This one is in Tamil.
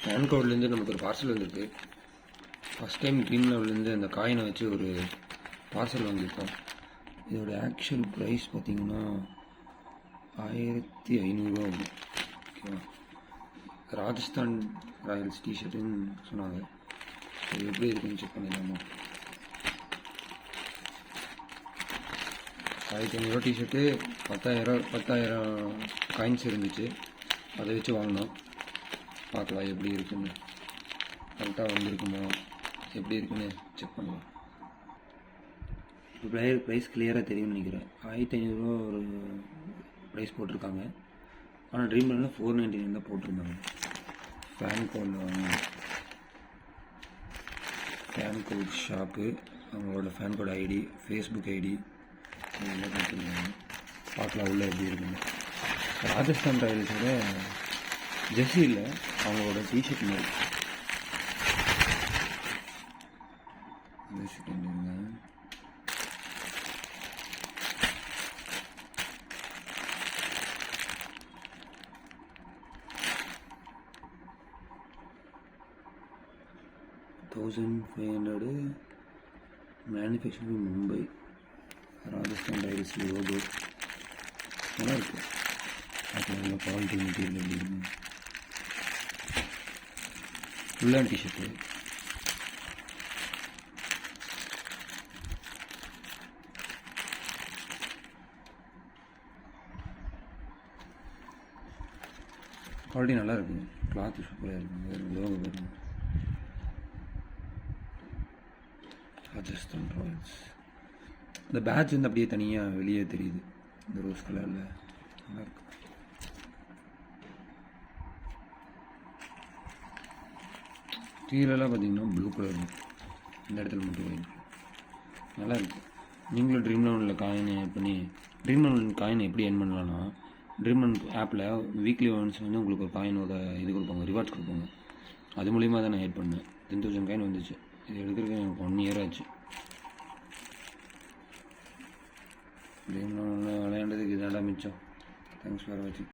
பேன் கோட்லேருந்து நமக்கு ஒரு பார்சல் வந்திருக்கு. ஃபஸ்ட் டைம் ட்ரீம் லெவல்லேருந்து அந்த காயினை வச்சு ஒரு பார்சல் வாங்கியிருக்கோம். இதோட ஆக்சுவல் ப்ரைஸ் பார்த்திங்கன்னா 1500 ஆகுது. ஓகேவா, ராஜஸ்தான் ராயல்ஸ் டிஷர்ட்டுன்னு சொன்னாங்க. அது எப்படி இருக்குன்னு செக் பண்ணிடலாமா? 1500 டிஷர்ட்டு 10,000 காயின்ஸ் இருந்துச்சு. அதை வச்சு வாங்கினோம். பார்க்கலாம் எப்படி இருக்குன்னு, கரெக்டாக வந்திருக்குமா, எப்படி இருக்குன்னு செக் பண்ணலாம். இப்போ ப்ரைஸ் கிளியராக தெரியும்னு நினைக்கிறேன். 1500 ஒரு ப்ரைஸ் போட்டிருக்காங்க. ஆனால் ட்ரீம் லெவலில் 499 தான் போட்டிருந்தாங்க. ஃபேன் கோடில் வாங்க, ஃபேன் கோட் ஷாப்பு, அவங்களோட fan code ID, Facebook ID எல்லாம் கொடுத்துருக்காங்க. பார்க்கலாம் உள்ள எப்படி இருக்குன்னு. ராஜஸ்தான் ராயல்ஸோட ஜெர்சி இல்லை, அவங்களோட டிஷர்ட் மாதிரி. செகண்ட் இருங்க, $1500 manufacturing Mumbai, Rajasthan dairies logo. நல்லா இருக்கு. அதில் குவாலிட்டி மெட்டீரியல் எப்படி இருக்குன்னு. ஃபுல்லான டிஷர்ட்டு. குவாலிட்டி நல்லா இருக்குங்க. கிளாத்து சூப்பராக இருக்குங்க. லோகோ பாருங்க, ராஜஸ்தான் ராயல்ஸ். இந்த பேட்ச் வந்து அப்படியே தனியாக வெளியே தெரியுது, இந்த ரோஸ் கலரில். நல்லாயிருக்கு. கீழெல்லாம் பார்த்தீங்கன்னா ப்ளூ கலர், இந்த இடத்துல மட்டும் இருக்கு. நல்லா இருக்கு. நீங்களும் ட்ரீம் லெவலில் காயின் ஆட் பண்ணி ட்ரீம் லெவல் காயின் எப்படி ஏர்ன் பண்ணலான்னா, ட்ரீம் லெவல் ஆப்பில் வீக்லி ஒன்ஸ் வந்து உங்களுக்கு ஒரு காயினோட இது கொடுப்பாங்க, ரிவார்ட்ஸ் கொடுப்பாங்க. அது மூலிமா தான் நான் ஆட் பண்ணேன். 10,000 காயின் வந்துச்சு. இது எடுக்கிறதுக்கு எனக்கு 1 இயர் ஆச்சு. ட்ரீம் லெவலில் விளையாண்டதுக்கு இதெல்லாம் மிச்சம். தேங்க்ஸ் ஃபார் வாட்சிங்.